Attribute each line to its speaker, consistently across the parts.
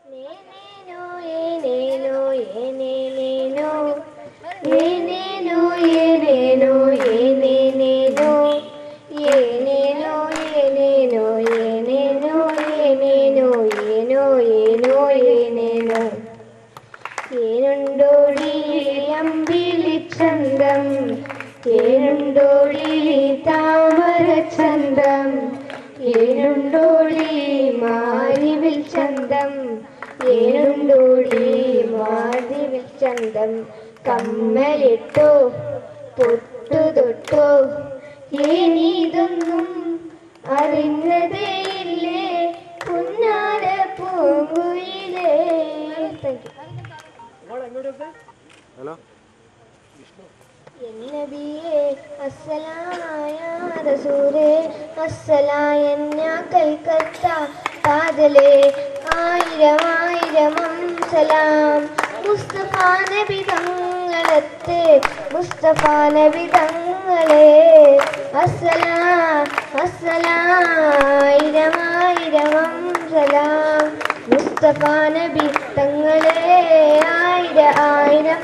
Speaker 1: ಏನೇನೋ ಏನೇನೋ ಏನೇನೇನೋ ಏನೇನೋ ಏನೇನೋ ಏನೇನೇನೋ ಏನೇನೋ ಏನೇನೋ ಏನೇನೋ ಏನೇನೋ ಏನೋ ಏನೋ ಏನೇನೋ ഏനുണ്ടോടി അമ്പിളി ചന്തം ഏനുണ്ടോടി താമര ചന്തം ഏനുണ്ടോടി മാരിവിൽ ചന്തം ഏനുണ്ടോടി മാരിവിൽ ചന്തം കമ്മലിട്ടോ പൊട്ടു തൊട്ടോ ഏനീതൊന്നും അറിഞ്ഞതേയില്ലേ പുന്നാര പൂങ്കുയിലേ.
Speaker 2: ഹലോ
Speaker 1: നബിയേ അസ്സലാമായ റസൂലേ അസ്സലായൻ ഞാൻ കൽക്കത്ത കാതലേ ആയിരം ആയിരം സലാം മുസ്തഫ നബി തങ്ങളത്തെ മുസ്തഫ നബി തങ്ങളെ അസ്സലാം അസ്സലായിരം ആയിരം സലാം മുസ്തഫ നബി തങ്ങളെ ആയിരം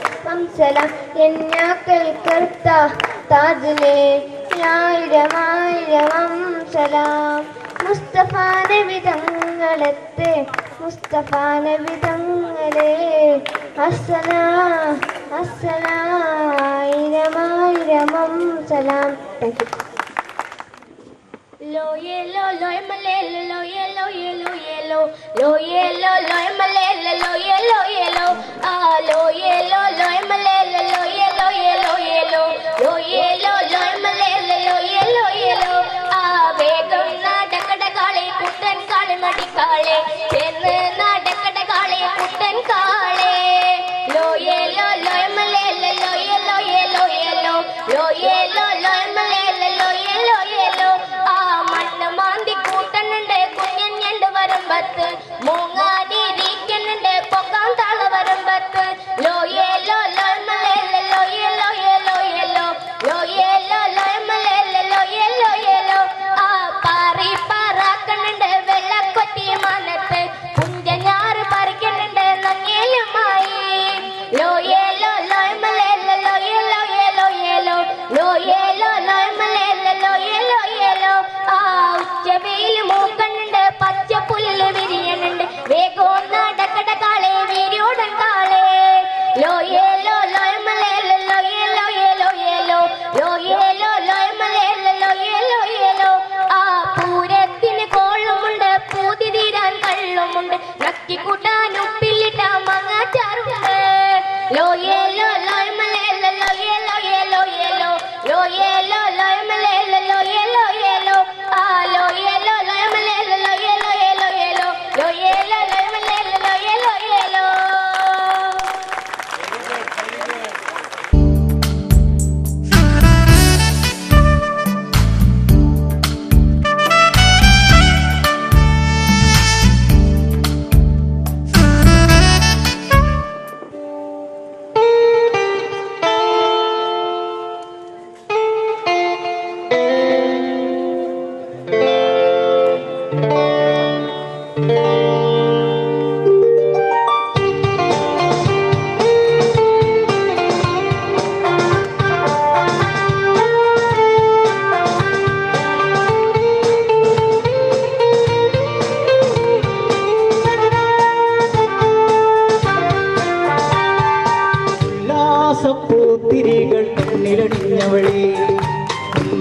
Speaker 1: സലാം എന്നാക്കൽ കർത്ത താജിലെ ആയിരം ആയിരം സലാം മുസ്തഫ നബി തങ്ങളത്തെ മുസ്തഫ നബി തങ്ങളെ അസ്സലാം അസ്സലായിരം ആയിരം സലാം. Thank you. Lo yellow, lo emalele, lo yellow, yellow, yellow, lo yellow, lo emalele, lo yellow, yellow, ah, lo yellow, lo emalele, lo yellow, yellow, yellow, lo yellow, lo emalele, lo yellow, yellow, ah, begam na dakada kale, kuttan kale madikale, chenna na dakada kale, kuttan kale, lo yellow, lo emalele, lo yellow, yellow, yellow, lo yellow, lo emalele, lo yellow, yellow. മാന്തി കൂട്ടനുണ്ട് കുഞ്ഞൻ ഞണ്ട് വരുമ്പത്ത് മൂങ്ങാനിരിക്കുന്നുണ്ട് പൊക്കാൻ താള വരുമ്പത്ത് ലോയേലോ ലോയമലേല ലോയേലോ യേലോ യേലോ ലോയേലോ ലോയമലേല ലോയേലോ യേലോ ആ പാറി പാറാക്കണുണ്ട് വെള്ളക്കൊത്തി മാനത്ത് കുഞ്ചഞ്ഞാറ് പറിക്കുന്നുണ്ട് നങ്ങേലുമായി ലോയേലോ ലോയമലേല ലോയേലോ യേലോ യേലോ ലോയേലോ ലോയമലേല ലോയേലോ യേലോ ഉച്ചവെയിൽ മൂക്കണ്ണുണ്ട് പച്ച പുല്ല് വിരിയണുണ്ട് വേഗം നടക്കട കാളെ വീര്യോടൻ കാളെ ലോയേലോ ലോയമലേല ലോയേലോ യേലോ യേലോ ലോയേലോ ലോയമലേല ലോയേലോ യേലോ ആ പൂരത്തിന് കോളുമുണ്ട് പൂതി തീരാൻ കള്ളുമുണ്ട് നക്കിക്കൂട്ടാൻ ഉപ്പിലിട്ട മങ്ങാച്ചാറുണ്ട് ലോയേലോ ലോയമലേല ലോയേലോ യേലോ യേലോ ലോയേലോ ലോയമലേല ലോയേലോ യേലോ lo yellow lo emalele lo yellow yellow yellow lo yellow lo emalele lo yellow yellow.
Speaker 3: പൂത്തിരികൾ കണ്ണിലണിഞ്ഞവളെ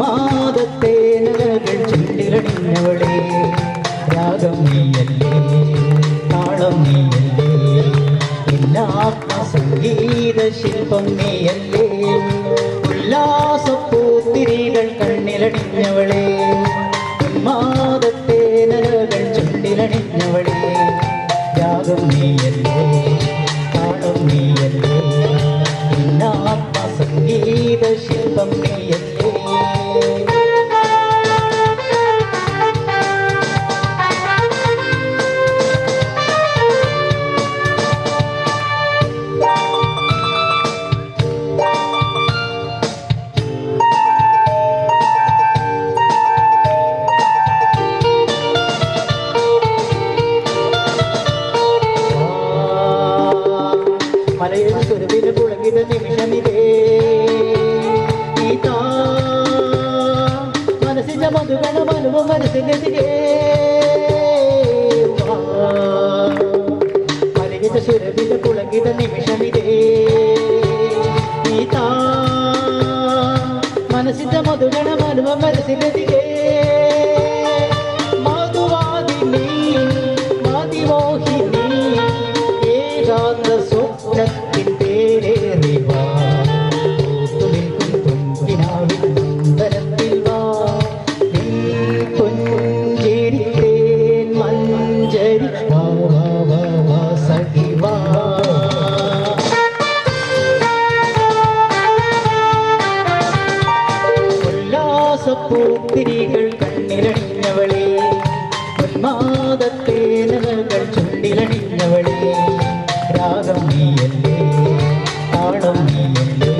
Speaker 3: മാതത്തേനകൾ ചുണ്ടിലണിഞ്ഞവളെ രാഗം നീയല്ലേ താളം നീയല്ലേ ഇന്നാത്മ സംഗീത ശില്പം നീയല്ലേ ഉല്ലാസപ്പൂത്തിരികൾ കണ്ണിലണിഞ്ഞവളെ മാതത്തേനകൾ ചുണ്ടിലണിഞ്ഞവളെ രാഗം നീയല്ലേ താളം നീയല്ലേ ആത്മ സംഗീത ശില്പം നീയല്ലേ. മനസ്സിന്റെ മധുഗണം അനുഭവം മനസ്സിനെതിരെ മലകിത സുരവിത പുളകിത നിമിഷമിതേ നീതാ മനസ്സിന്റെ മധുഗണം അനുഭവം മനസ്സിനെതിരെ മധുവാദിനി മതിമോഹിനി ഏകാന്ത സ്വപ്നത്തിൻ പേരേറിവാ പൂത്തിരികൾ കണ്ണിലണിഞ്ഞവളെ ഉന്മാദത്തേനകൾ ചുണ്ടിലണിഞ്ഞവളെ രാഗം നീയല്ലേ താളം നീയല്ലേ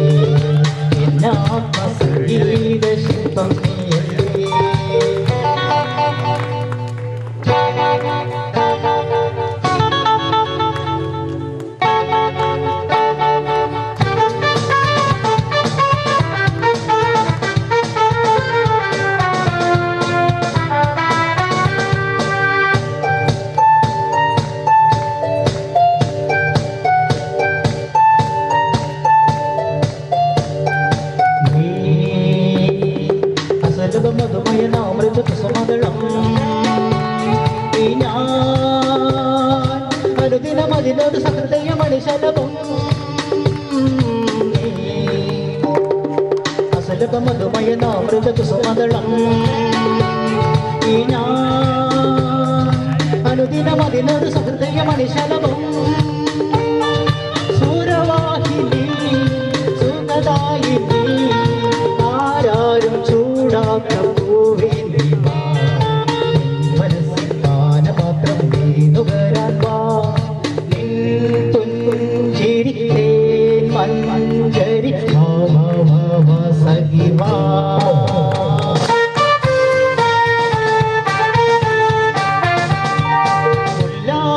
Speaker 3: എന്നാത്മസംഗീത ശില്പം നീയല്ലേ അനുദിനമതിനോട് സഹൃദയമണിശലഭം അസലഭ മധുമയനാമൃത കുസുമദളം അനുദിനമതിനോട് സഹൃദയമണിശലഭം സൂരവാഹിനി സുഖദായിനി ആരാരും ചൂടാക്ക പൂവേ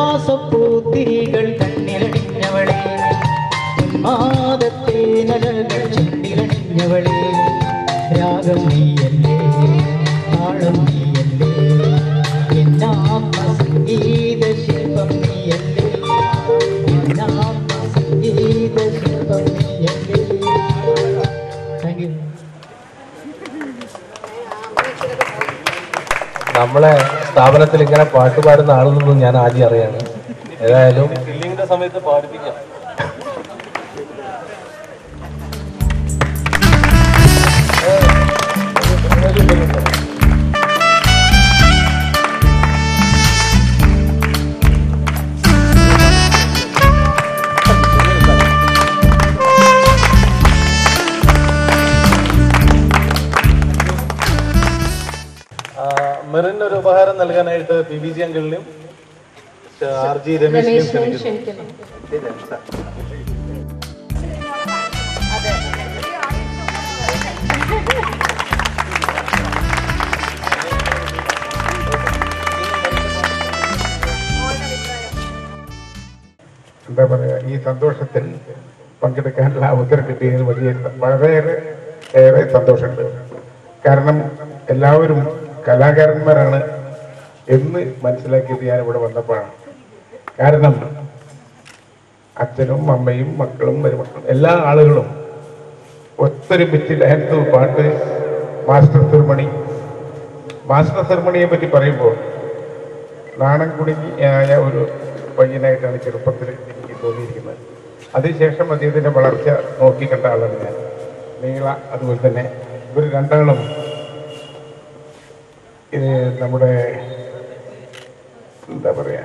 Speaker 3: ഉല്ലാസപ്പൂത്തിരികൾ കണ്ണിലണിഞ്ഞവളെ ഉന്മാദത്തെ നലകൾ ചുണ്ടിലണിഞ്ഞവളെ രാഗം നീയല്ലേ താളം നീയല്ലേ എന്നാത്മസംഗീത ശില്പം നീയല്ലേ എന്നാത്മസംഗീത ശില്പം നീയല്ലേ. Thank you.
Speaker 2: നമ്മളെ സ്ഥാപനത്തിൽ ഇങ്ങനെ പാട്ട് പാടുന്ന ആളെന്നൊന്നും ഞാൻ ആദ്യം അറിയാണ്. ഏതായാലും ഫില്ലിങ്ങിന്റെ സമയത്ത് പാടിപ്പിക്കാം. മെറിന് ഒരു ഉപഹാരം നൽകാനായിട്ട് PVG അങ്കിളിനും RG രമേശിനെയും ക്ഷണിക്കുന്നു.
Speaker 4: എന്താ പറയുക, ഈ സന്തോഷത്തിൽ പങ്കെടുക്കാനുള്ള അവസരം കിട്ടിയതിന് വളരെയേറെ സന്തോഷമുണ്ട്. കാരണം എല്ലാവരും കലാകാരന്മാരാണ് എന്ന് മനസ്സിലാക്കിയത് ഞാനിവിടെ വന്നപ്പോഴാണ്. കാരണം അച്ഛനും അമ്മയും മക്കളും മരുമക്കളും എല്ലാ ആളുകളും ഒത്തൊരുമിച്ച് ഡാൻസ് പാട്ട് മാസ്റ്റർ സെർമണിയെ പറ്റി പറയുമ്പോൾ നാണം കുടുങ്ങിയായ ഒരു പയ്യനായിട്ടാണ് ചെറുപ്പത്തിൽ എനിക്ക് തോന്നിയിരിക്കുന്നത്. അതിനുശേഷം അദ്ദേഹത്തിൻ്റെ വളർച്ച നോക്കിക്കണ്ട ആളാണ് ഞാൻ. നീള അതുപോലെ തന്നെ ഇവർ രണ്ടാളും ഇത് നമ്മുടെ എന്താ പറയുക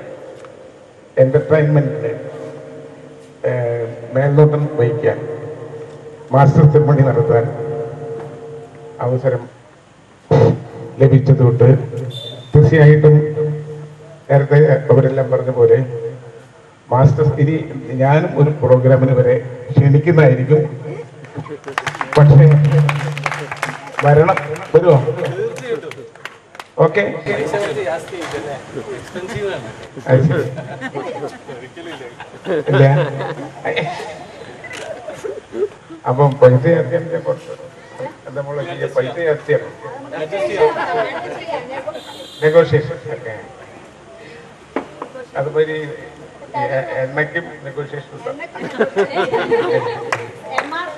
Speaker 4: എൻ്റർടൈൻമെൻറ്റിന് മേൽനോട്ടം വഹിക്കാൻ മാസ്റ്റർ സെർമണി നടത്താൻ അവസരം ലഭിച്ചതുകൊണ്ട് തീർച്ചയായിട്ടും നേരത്തെ അവരെല്ലാം പറഞ്ഞ പോലെ മാസ്റ്റർ ഇനി ഞാനും ഒരു പ്രോഗ്രാമിന് വരെ ക്ഷണിക്കുന്നതായിരിക്കും. പക്ഷേ വരണം, വരുമോ? ഓക്കെ, ഇല്ല അപ്പം പൈസ അത്യം നമ്മളെ പൈസ അത്യം നെഗോഷിയേഷൻ ഒക്കെ അതുപോലെ എണ്ണയ്ക്കും നെഗോഷിയേഷൻ ഉണ്ട്. MRP.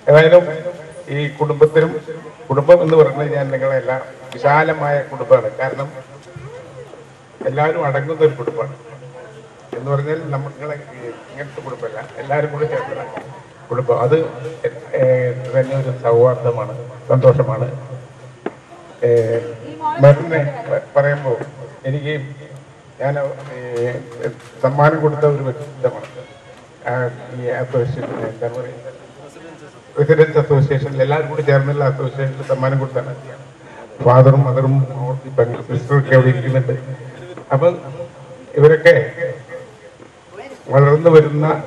Speaker 4: ഏതായാലും ഈ കുടുംബം എന്ന് പറയുന്നത് ഞാൻ നിങ്ങളെല്ലാം വിശാലമായ കുടുംബമാണ്. കാരണം എല്ലാവരും അടങ്ങുന്ന ഒരു കുടുംബമാണ് എന്ന് പറഞ്ഞാൽ നിങ്ങളെ ഇങ്ങനത്തെ കുടുംബമല്ല, എല്ലാവരും കൂടി ചേർന്ന കുടുംബം. അത് തന്നെ ഒരു സൗഹാർദ്ദമാണ്, സന്തോഷമാണ്. മരുന്നെ പറയുമ്പോൾ എനിക്ക് ഞാൻ സമ്മാനം കൊടുത്ത ഒരു വ്യക്തിത്വമാണ് ഈ അസോസിയേഷൻ. എന്താ പറയുക, റെസിഡൻസ് അസോസിയേഷനിൽ എല്ലാവരും കൂടി ചേർന്നുള്ള അസോസിയേഷനിൽ സമ്മാനം കൊടുത്താണ്. ഫാദറും മദറും സിസ്റ്ററൊക്കെ അവിടെ ഇരിക്കുന്നുണ്ട്. അപ്പം ഇവരൊക്കെ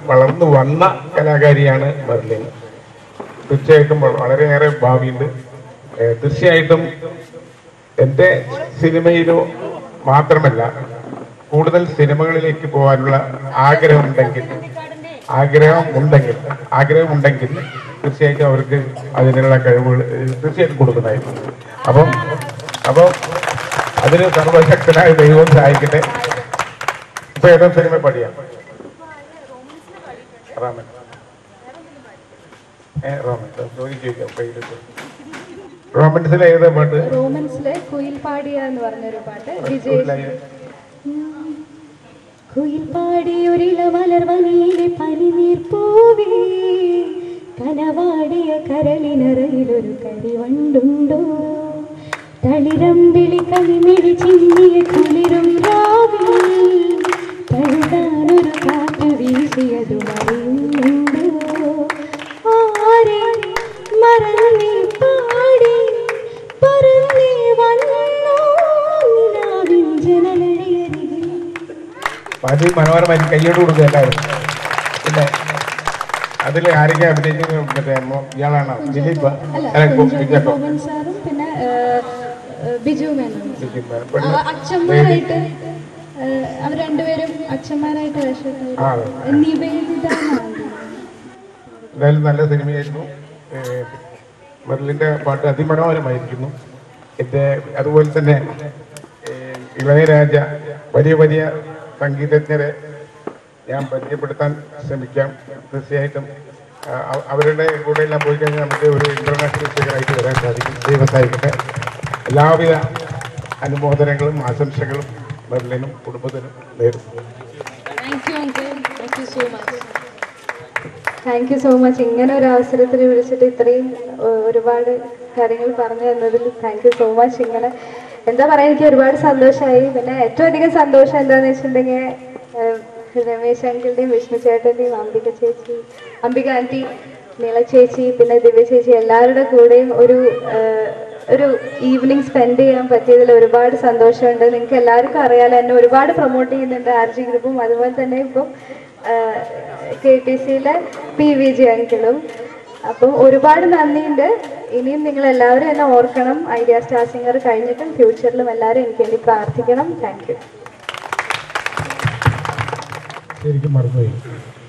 Speaker 4: വളർന്നു വന്ന കലാകാരിയാണ് മെർലിൻ. തീർച്ചയായിട്ടും വളരെയേറെ ഭാവിയുണ്ട്. തീർച്ചയായിട്ടും എൻ്റെ സിനിമയിലോ മാത്രമല്ല, കൂടുതൽ സിനിമകളിലേക്ക് പോകാനുള്ള ആഗ്രഹമുണ്ടെങ്കിൽ തീർച്ചയായിട്ടും അവർക്ക് അതിനുള്ള കഴിവുകൾ തീർച്ചയായിട്ടും കൊടുക്കുന്നതായിരിക്കും. അപ്പം അതിന് സർവശക്തനായ ദൈവം സഹായിക്കട്ടെ. ഇപ്പൊ ഏതോ സിനിമ പഠിയാം റോമൻസിലെ ഏതാ പാട്ട്?
Speaker 5: റോമൻസിലെ കുയിൽ പാടിയ എന്ന് പറഞ്ഞൊരു പാട്ട്. കുയിൽ പാടിയൊരില മലർവനിയിലെ പനിനീർ പൂവേ, കനവാടിയ കരളിനറയിലൊരു കരിവണ്ടുണ്ടോ, തളിരമ്പിളി കണിമിഴി ചിന്നിയ കുളിരും രാവിൽ, തഴുകാനൊരു കാറ്റ് വീശിയതു മറിയുന്നുണ്ടോ, ആരെ മറന്നേ പാടി പറന്നേ വന്നോ നിലാവിൻ ജനലഴിയരികിൽ.
Speaker 4: മനോഹരമായി കയ്യോട് കൊടുക്കുക എല്ലാവരും. പിന്നെ അതിൽ ആരൊക്കെ അഭിനയിച്ചത്? മറ്റേ ഇയാളാണോ? ദിലീപ്
Speaker 5: സാറും പിന്നെ ബിജു മേനോൻ അച്ഛന്മാരായിട്ട്, അവർ രണ്ടുപേരും അച്ഛന്മാരായിട്ട്
Speaker 4: എന്തായാലും നല്ല സിനിമയായിരുന്നു. മെർലിൻ്റെ പാട്ട് അതിമനോഹരമായിരിക്കുന്നു. അതുപോലെ തന്നെ ഇളയരാജ, വലിയ സംഗീതജ്ഞരെ ഞാൻ പരിചയപ്പെടുത്താൻ ശ്രമിക്കാം. തീർച്ചയായിട്ടും അവരുടെ കൂടെ എല്ലാം പോയി കഴിഞ്ഞാൽ നമുക്ക് ഒരു ഇന്റർനാഷണൽ സ്പീക്കറായിട്ട് വരാൻ സാധിക്കും. ദൈവം സഹായിക്കട്ടെ. എല്ലാവിധ അനുമോദനങ്ങളും ആശംസകളും മെർലിനും കുടുംബത്തിനും നേരുന്നു.
Speaker 5: Thank you so much. ഇങ്ങനെ ഒരു അവസരത്തിൽ വിളിച്ചിട്ട് ഇത്രയും ഒരുപാട് കാര്യങ്ങൾ പറഞ്ഞു തന്നതിൽ താങ്ക് യു സോ മച്ച്. ഇങ്ങനെ എന്താ പറയുക, എനിക്ക് ഒരുപാട് സന്തോഷമായി. പിന്നെ ഏറ്റവും അധികം സന്തോഷം എന്താണെന്ന് വെച്ചിട്ടുണ്ടെങ്കിൽ രമേശ് അങ്കിളുടെയും വിഷ്ണു ചേട്ടൻ്റെയും അംബിക ആൻറ്റി, നീള ചേച്ചി, പിന്നെ ദിവ്യ ചേച്ചി, എല്ലാവരുടെ കൂടെയും ഒരു ഈവനിങ് സ്പെൻഡ് ചെയ്യാൻ പറ്റിയതിൽ ഒരുപാട് സന്തോഷമുണ്ട്. നിങ്ങൾക്ക് എല്ലാവർക്കും അറിയാലോ, എന്നെ ഒരുപാട് പ്രൊമോട്ട് ചെയ്യുന്നുണ്ട് RG ഗ്രൂപ്പും, അതുപോലെ തന്നെ ഇപ്പം KTCയിലെ PVG അങ്കിളും. അപ്പം ഒരുപാട് നന്ദിയുണ്ട്. ഇനിയും നിങ്ങൾ എല്ലാവരും എന്നെ ഓർക്കണം. ഐഡിയ സ്റ്റാർ സിംഗർ കഴിഞ്ഞിട്ടും ഫ്യൂച്ചറിലും എല്ലാവരും എനിക്ക് വേണ്ടി പ്രാർത്ഥിക്കണം. Thank you.
Speaker 4: ശരിക്കും മറന്നുപോയി.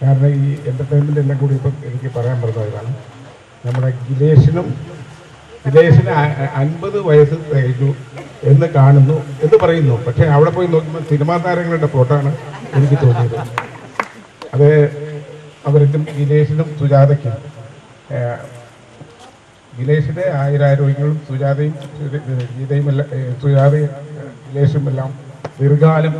Speaker 4: കാരണം ഈ എൻ്റർടൈൻമെൻ്റ് എല്ലാം കൂടി ഇപ്പം എനിക്ക് പറയാൻ മറന്നുപോയതാണ്. നമ്മുടെ ഗിലേഷിന് 50 വയസ്സ് കഴിഞ്ഞു എന്ന് കാണുന്നു എന്ന് പറയുന്നു. പക്ഷേ അവിടെ പോയി നോക്കുമ്പോൾ സിനിമാ താരങ്ങളുടെ ഫോട്ടോ ആണ് എനിക്ക് തോന്നിയത്. അത് അവർക്കും ഗിലേഷിനും സുജാതയ്ക്കും, ഗിലേഷിൻ്റെ ആയുരാരോഗ്യങ്ങളും സുജാതയും ഗിലേഷും എല്ലാം ദീർഘകാലം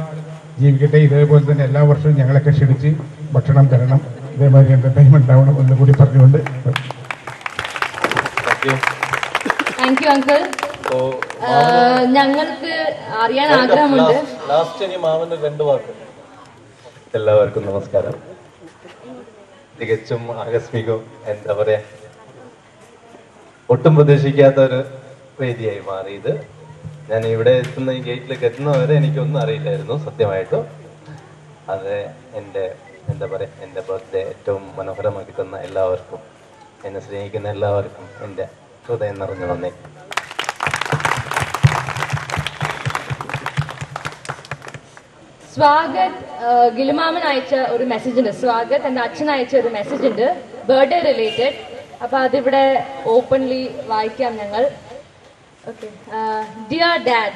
Speaker 4: ജീവിക്കട്ടെ. ഇതേപോലെ തന്നെ എല്ലാ വർഷവും ഞങ്ങളൊക്കെ ക്ഷണിച്ച് ഭക്ഷണം തരണം, ഇതേമാതിരി എൻ്റർടൈൻമെൻ്റ് ആവണം എന്നുകൂടി പറഞ്ഞുകൊണ്ട്.
Speaker 6: Thank you uncle. ഞങ്ങൾക്ക് അറിയാൻ ആഗ്രഹമുണ്ട്.
Speaker 2: എല്ലാവർക്കും നമസ്കാരം. തികച്ചും ആകസ്മികവും എന്താ പറയാ, ഒട്ടും പ്രതീക്ഷിക്കാത്ത ഒരു വേദിയായി മാറിയത്. ഞാൻ ഇവിടെ എത്തുന്ന ഈ ഗേറ്റിലേക്ക് എത്തുന്നവരെ എനിക്കൊന്നും അറിയില്ലായിരുന്നു സത്യമായിട്ടും. അത് എൻ്റെ എന്താ പറയുക, എൻ്റെ ബർത്ത്ഡേ ഏറ്റവും മനോഹരമാക്കി തന്ന എല്ലാവർക്കും, എന്നെ സ്നേഹിക്കുന്ന എല്ലാവർക്കും എൻ്റെ ഹൃദയം നിറഞ്ഞു നന്ദി.
Speaker 6: സ്വാഗത് ഗിലുമാമൻ അയച്ച ഒരു മെസ്സേജ് ഉണ്ട്. സ്വാഗത് എൻ്റെ അച്ഛൻ അയച്ച ഒരു മെസ്സേജ് ഉണ്ട്, ബർത്ത്ഡേ റിലേറ്റഡ്. അപ്പോൾ അതിവിടെ ഓപ്പൺലി വായിക്കാം ഞങ്ങൾ. Okay. Dear Dad,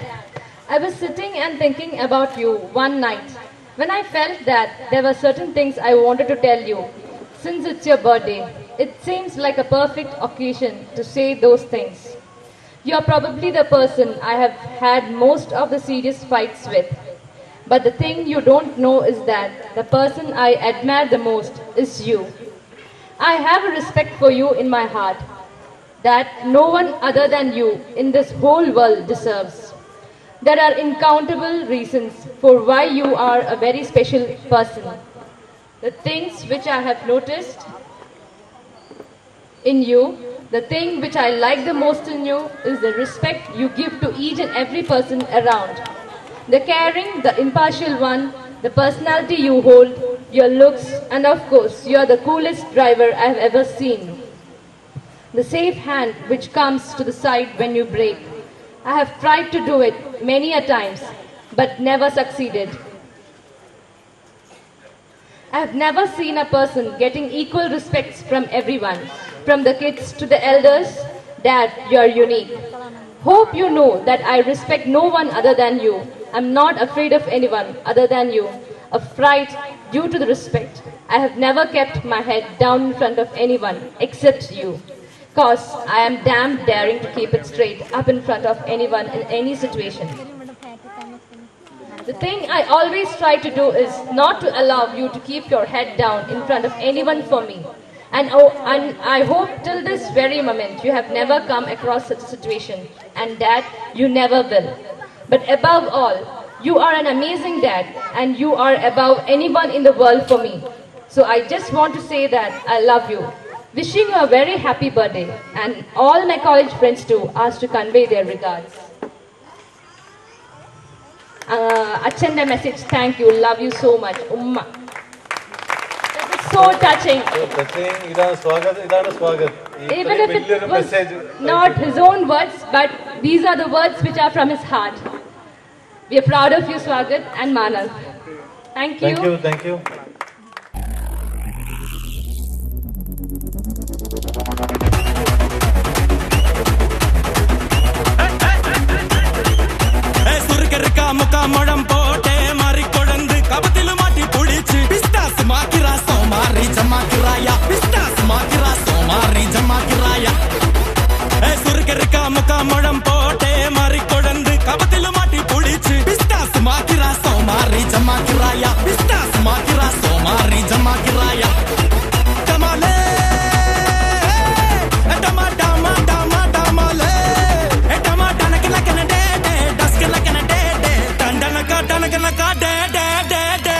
Speaker 6: I was sitting and thinking about you one night when I felt that there were certain things I wanted to tell you. Since it's your birthday, it seems like a perfect occasion to say those things. You are probably the person I have had most of the serious fights with. But the thing you don't know is that the person I admire the most is you. I have a respect for you in my heart that no one other than you in this whole world deserves. There are incountable reasons for why you are a very special person. The things which I have noticed in you, the thing which I like the most in you is the respect you give to each and every person around. The caring, the impartial one, the personality you hold, your looks, and of course, you are the coolest driver I have ever seen. The safe hand which comes to the side when you brake. I have tried to do it many a times, but never succeeded. I have never seen a person getting equal respects from everyone, from the kids to the elders. Dad, you are unique. Hope you know that I respect no one other than you. I'm not afraid of anyone other than you. A fright due to the respect. I have never kept my head down in front of anyone except you. Cause I am damn daring to keep it straight up in front of anyone in any situation. The thing I always try to do is not to allow you to keep your head down in front of anyone for me. And I hope till this very moment you have never come across such a situation. And Dad, you never will. But above all, you are an amazing dad and you are above anyone in the world for me. So I just want to say that I love you. Wishing you a very happy birthday, and all my college friends too asked to convey their regards. Achanda message, thank you, love you so much, Umma. That is so touching. Even if it was not his own words, but these are the words which are from his heart. We are proud of you, Swagat and Manav. Thank you.
Speaker 2: Thank you, thank you.
Speaker 7: முகம் போட்டே மாறி கொடந்து கபத்தில மாட்டி புடிச்சு pistas மாக்கிரா சோமாரி ஜமாக்கிராயா pistas மாக்கிரா சோமாரி ஜமாக்கிராயா ஏ சுருக்கருக்கா முகம் போட்டே மாறி கொடந்து கபத்தில மாட்டி புடிச்சு பிஸ்தாஸ் மாக்கிரா சோமாரி ஜமாக்கிராயா பிஸ்தாஸ் மாக்கிரா சோமாரி ஜமாக்கிராயா கமாலே டமா டமா டமா டமாலே டமா டனக்கல கனடே டஸ்கல கனடே டனக்கா டனக்கா டே டே டே டே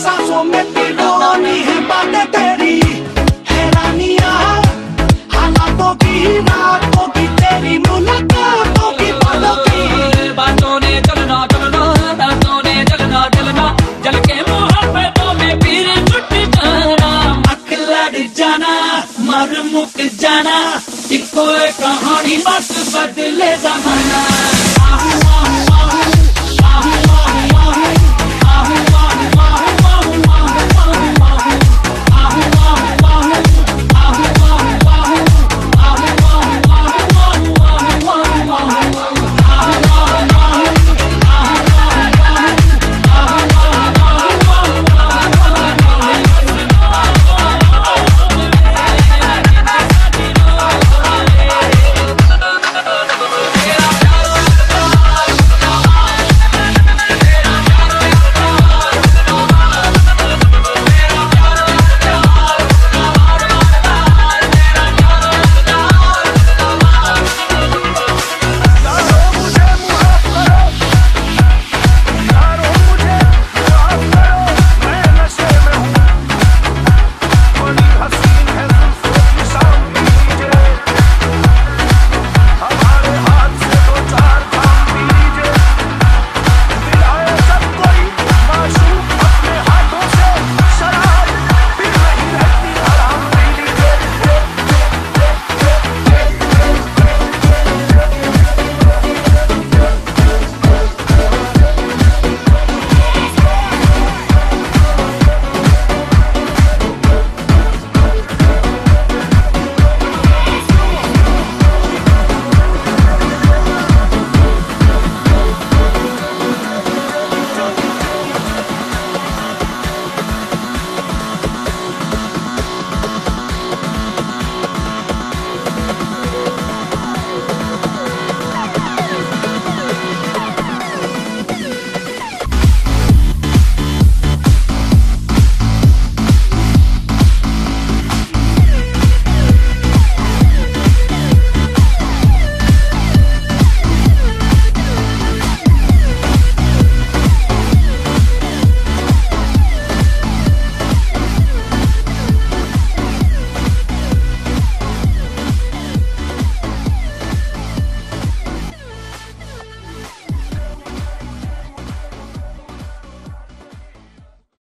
Speaker 7: सांसों में पिरोनी है बातें तेरी हैरानियां हालातों की रातों की तेरी मुलाकातों की बातों ने चलना चलना बातों ने चलना चलना जल के मोहब्बतों में फिर छुट जाना अख लड़ जाना मर मुक जाना इको कहानी बस बदले जमाना